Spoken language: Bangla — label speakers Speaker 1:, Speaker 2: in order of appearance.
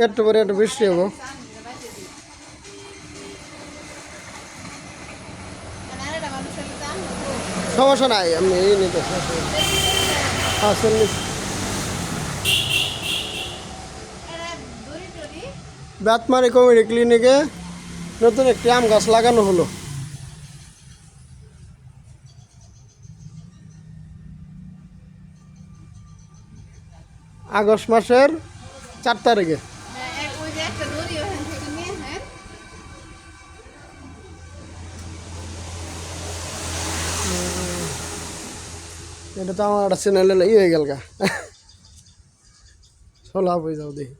Speaker 1: একটু পরে একটু বৃষ্টি হবো। সমস্যা নাই, আমি এই নিতে বাতমারি কমিউনিটি ক্লিনিকে নতুন একটি আম গাছ লাগানো হলো। আগস্ট মাসের 4 তারিখে। এটা তো আমার একটা চ্যানেলে হয়ে গেল গা, সোলা হয়ে যাও দেখি।